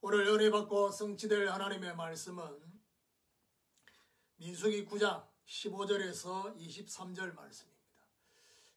오늘 은혜 받고 성취될 하나님의 말씀은 민수기 9장 15절에서 23절 말씀입니다.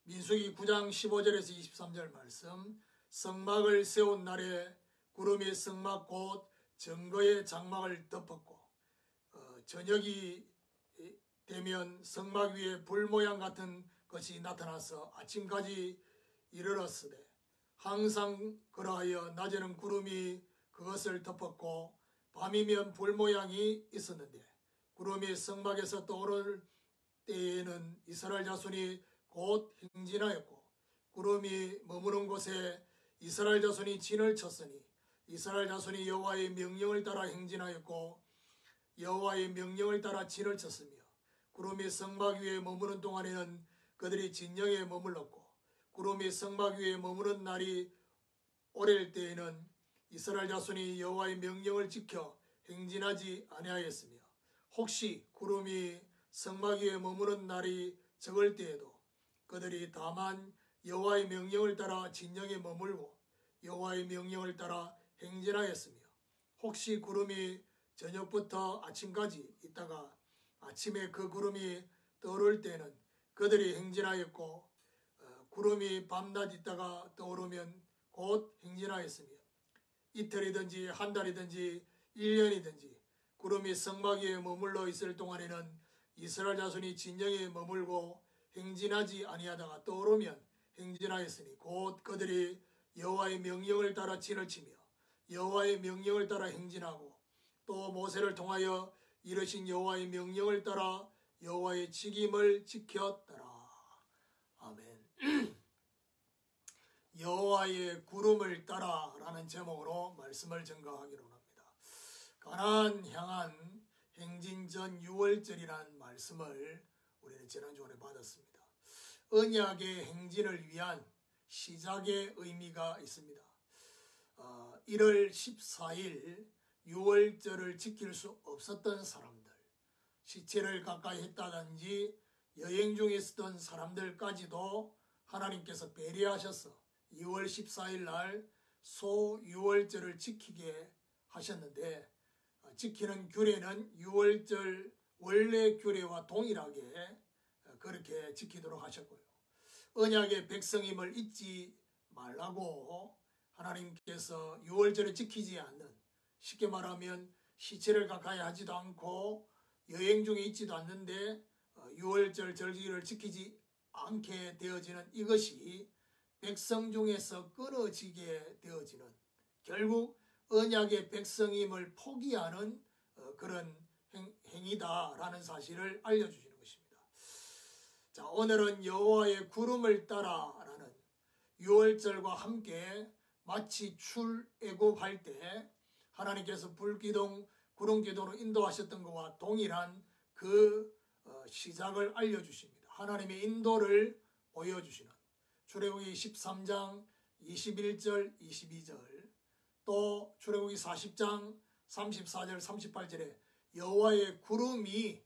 민수기 9장 15절에서 23절 말씀. 성막을 세운 날에 구름이 성막 곧 증거의 장막을 덮었고 저녁이 되면 성막 위에 불 모양 같은 것이 나타나서 아침까지 이르렀으되 항상 그러하여 낮에는 구름이 그것을 덮었고 밤이면 불 모양이 있었는데 구름이 성막에서 떠오를 때에는 이스라엘 자손이 곧 행진하였고 구름이 머무는 곳에 이스라엘 자손이 진을 쳤으니 이스라엘 자손이 여호와의 명령을 따라 행진하였고 여호와의 명령을 따라 진을 쳤으며 구름이 성막 위에 머무는 동안에는 그들이 진영에 머물렀고 구름이 성막 위에 머무는 날이 오래일 때에는 이스라엘 자손이 여호와의 명령을 지켜 행진하지 아니하였으며 혹시 구름이 성막 위에 머무는 날이 적을 때에도 그들이 다만 여호와의 명령을 따라 진영에 머물고 여호와의 명령을 따라 행진하였으며 혹시 구름이 저녁부터 아침까지 있다가 아침에 그 구름이 떠오를 때는 그들이 행진하였고 구름이 밤낮 있다가 떠오르면 곧 행진하였으며 이틀이든지 한 달이든지 1년이든지 구름이 성막 위에 머물러 있을 동안에는 이스라엘 자손이 진영에 머물고 행진하지 아니하다가 떠오르면 행진하였으니 곧 그들이 여호와의 명령을 따라 진을 치며 여호와의 명령을 따라 행진하고 또 모세를 통하여 이르신 여호와의 명령을 따라 여호와의 직임을 지켰더라. 아멘. 여호와의 구름을 따라 라는 제목으로 말씀을 증거하기로 합니다. 가나안 향한 행진 전 6월절이라는 말씀을 우리는 지난주에 받았습니다. 언약의 행진을 위한 시작의 의미가 있습니다. 1월 14일 6월절을 지킬 수 없었던 사람들, 시체를 가까이 했다든지 여행 중에 있었던 사람들까지도 하나님께서 배려하셔서 2월 14일 날 소6월절을 지키게 하셨는데 지키는 규례는 6월절 원래 규례와 동일하게 그렇게 지키도록 하셨고요. 언약의 백성임을 잊지 말라고 하나님께서 6월절을 지키지 않는, 쉽게 말하면 시체를 가까이 하지도 않고 여행 중에 있지도 않는데 6월절 절기를 지키지 않게 되어지는 이것이 백성 중에서 끊어지게 되어지는, 결국 언약의 백성임을 포기하는 그런 행위다라는 사실을 알려주시는 것입니다. 자, 오늘은 여호와의 구름을 따라라는 6월절과 함께 마치 출애굽할 때 하나님께서 불기둥, 구름기둥으로 인도하셨던 것과 동일한 그 시작을 알려주십니다. 하나님의 인도를 보여주시는 출애굽기 13장 21절 22절 또 출애굽기 40장 34절 38절에 여호와의 구름이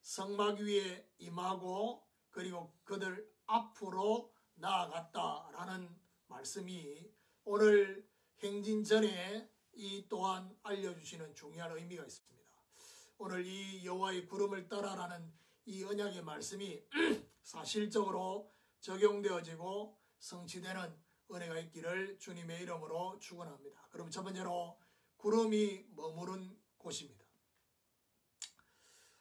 성막 위에 임하고 그리고 그들 앞으로 나아갔다라는 말씀이 오늘 행진 전에 이 또한 알려주시는 중요한 의미가 있습니다. 오늘 이 여호와의 구름을 따라라는 이 언약의 말씀이 사실적으로 적용되어지고 성취되는 은혜가 있기를 주님의 이름으로 축원합니다. 그럼 첫 번째로 구름이 머무른 곳입니다.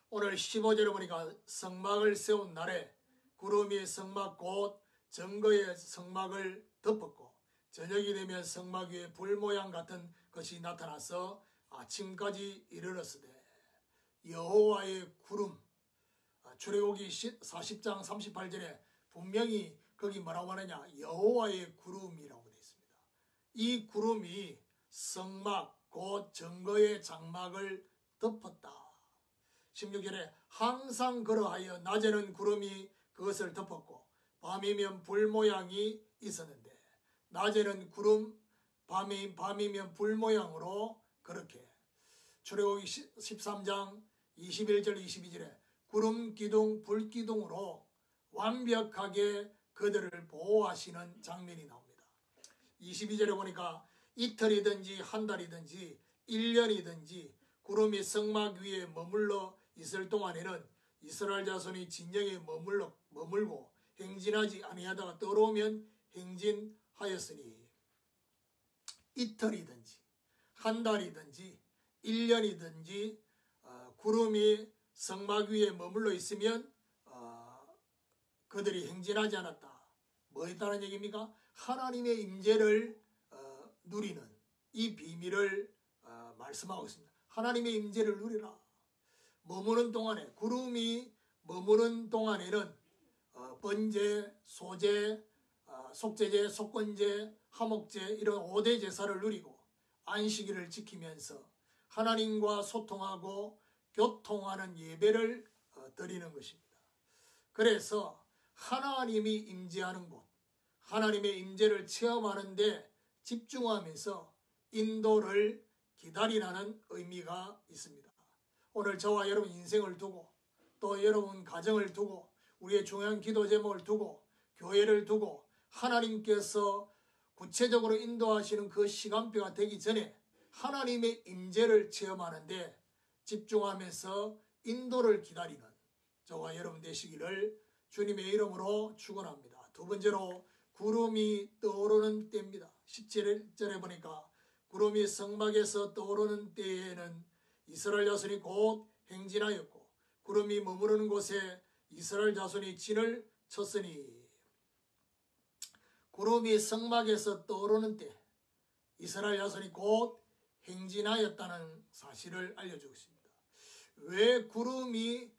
오늘 15절에 보니까 성막을 세운 날에 구름이 성막 곧 증거의 성막을 덮었고 저녁이 되면 성막 위에 불 모양 같은 것이 나타나서 아침까지 이르렀으되 여호와의 구름, 출애굽기 40장 38절에 분명히 거기 뭐라고 하느냐, 여호와의 구름이라고 되어 있습니다. 이 구름이 성막 곧 증거의 장막을 덮었다. 16절에 항상 그러하여 낮에는 구름이 그것을 덮었고 밤이면 불 모양이 있었는데 낮에는 구름, 밤이면 불 모양으로 그렇게 출애굽기 13장 21절 22절에 구름 기둥, 불 기둥으로 완벽하게 그들을 보호하시는 장면이 나옵니다. 22절에 보니까 이틀이든지 한 달이든지 1년이든지 구름이 성막 위에 머물러 있을 동안에는 이스라엘 자손이 진영에 머물고 행진하지 아니하다가 떨어오면 행진하였으니 이틀이든지 한 달이든지 1년이든지 구름이 성막 위에 머물러 있으면 그들이 행진하지 않았다. 뭐 했다는 얘기입니까? 하나님의 임재를 누리는 이 비밀을 말씀하고 있습니다. 하나님의 임재를 누리라. 머무는 동안에 구름이 머무는 동안에는 번제, 소제, 속제제, 속건제, 화목제 이런 5대 제사를 누리고 안식일을 지키면서 하나님과 소통하고 교통하는 예배를 드리는 것입니다. 그래서 하나님이 임재하는 곳, 하나님의 임재를 체험하는 데 집중하면서 인도를 기다리라는 의미가 있습니다. 오늘 저와 여러분 인생을 두고 또 여러분 가정을 두고 우리의 중요한 기도 제목을 두고 교회를 두고 하나님께서 구체적으로 인도하시는 그 시간표가 되기 전에 하나님의 임재를 체험하는데 집중하면서 인도를 기다리는 저와 여러분 되시기를 주님의 이름으로 축원합니다. 두 번째로 구름이 떠오르는 때입니다. 17절에 보니까 구름이 성막에서 떠오르는 때에는 이스라엘 자손이 곧 행진하였고 구름이 머무르는 곳에 이스라엘 자손이 진을 쳤으니 구름이 성막에서 떠오르는 때 이스라엘 자손이 곧 행진하였다는 사실을 알려주고 있습니다. 왜 구름이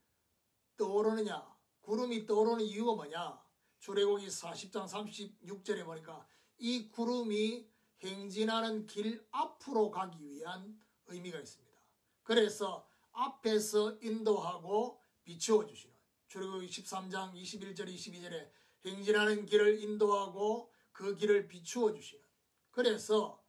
떠오르느냐? 구름이 떠오르는 이유가 뭐냐? 출애굽기 40장 36절에 보니까 이 구름이 행진하는 길 앞으로 가기 위한 의미가 있습니다. 그래서 앞에서 인도하고 비추어 주시는 출애굽기 13장 21절 22절에 행진하는 길을 인도하고 그 길을 비추어 주시는 그래서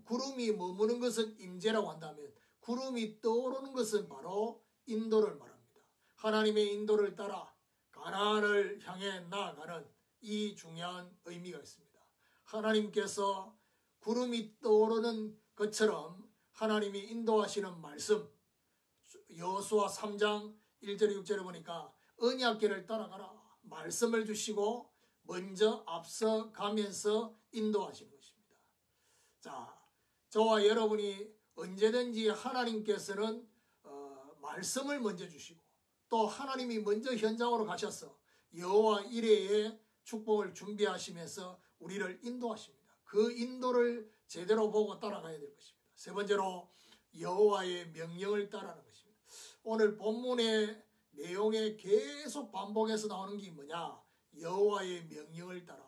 구름이 머무는 것은 임재라고 한다면 구름이 떠오르는 것은 바로 인도를 말합니다. 하나님의 인도를 따라 가나안을 향해 나아가는 이 중요한 의미가 있습니다. 하나님께서 구름이 떠오르는 것처럼 하나님이 인도하시는 말씀 여호수아 3장 1절 6절에 보니까 언약궤를 따라가라 말씀을 주시고 먼저 앞서 가면서 인도하시는 것입니다. 자, 저와 여러분이 언제든지 하나님께서는 말씀을 먼저 주시고 또 하나님이 먼저 현장으로 가셔서 여호와 이레의 축복을 준비하시면서 우리를 인도하십니다. 그 인도를 제대로 보고 따라가야 될 것입니다. 세 번째로 여호와의 명령을 따르는 것입니다. 오늘 본문의 내용에 계속 반복해서 나오는 게 뭐냐? 여호와의 명령을 따라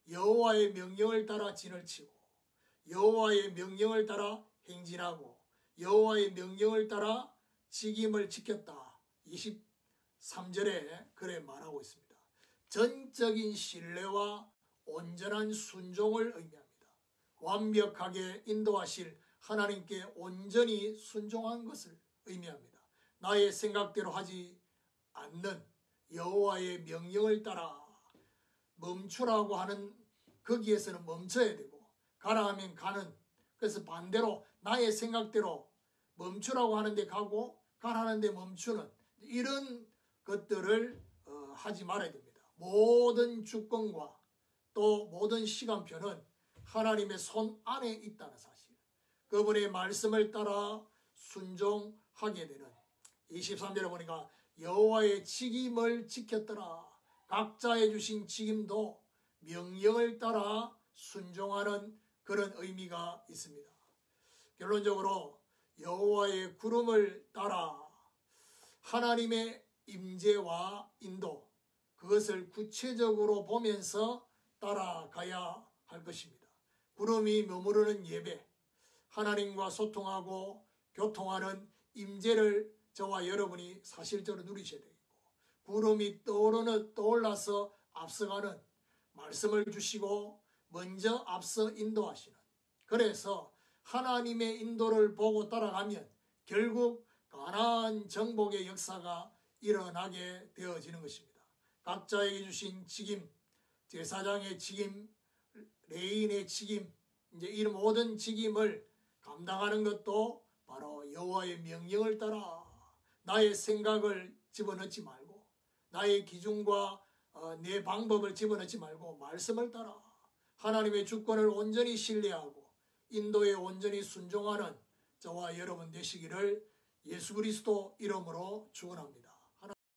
여호와의 명령을 따라 진을 치고 여호와의 명령을 따라 행진하고 여호와의 명령을 따라 직임을 지켰다. 23절에 그래 말하고 있습니다. 전적인 신뢰와 온전한 순종을 의미합니다. 완벽하게 인도하실 하나님께 온전히 순종한 것을 의미합니다. 나의 생각대로 하지 않는 여호와의 명령을 따라 멈추라고 하는 거기에서는 멈춰야 되고 가라 하면 가는 그래서 반대로 나의 생각대로 멈추라고 하는데 가고 가라는데 멈추는 이런 것들을 하지 말아야 됩니다. 모든 주권과 또 모든 시간표는 하나님의 손 안에 있다는 사실 그분의 말씀을 따라 순종하게 되는 23절에 보니까 여호와의 직임을 지켰더라. 각자의 주신 직임도 명령을 따라 순종하는 그런 의미가 있습니다. 결론적으로 여호와의 구름을 따라 하나님의 임재와 인도 그것을 구체적으로 보면서 따라가야 할 것입니다. 구름이 머무르는 예배, 하나님과 소통하고 교통하는 임재를 저와 여러분이 사실적으로 누리셔야 되겠고 구름이 떠올라서 앞서가는 말씀을 주시고 먼저 앞서 인도하시는 그래서 하나님의 인도를 보고 따라가면 결국 가나안 정복의 역사가 일어나게 되어지는 것입니다. 각자에게 주신 직임, 제사장의 직임, 레인의 직임, 이제 이 모든 직임을 감당하는 것도 바로 여호와의 명령을 따라 나의 생각을 집어넣지 말고 나의 기준과 내 방법을 집어넣지 말고 말씀을 따라 하나님의 주권을 온전히 신뢰하고 인도에 온전히 순종하는 저와 여러분 되시기를 예수 그리스도 이름으로 축원합니다.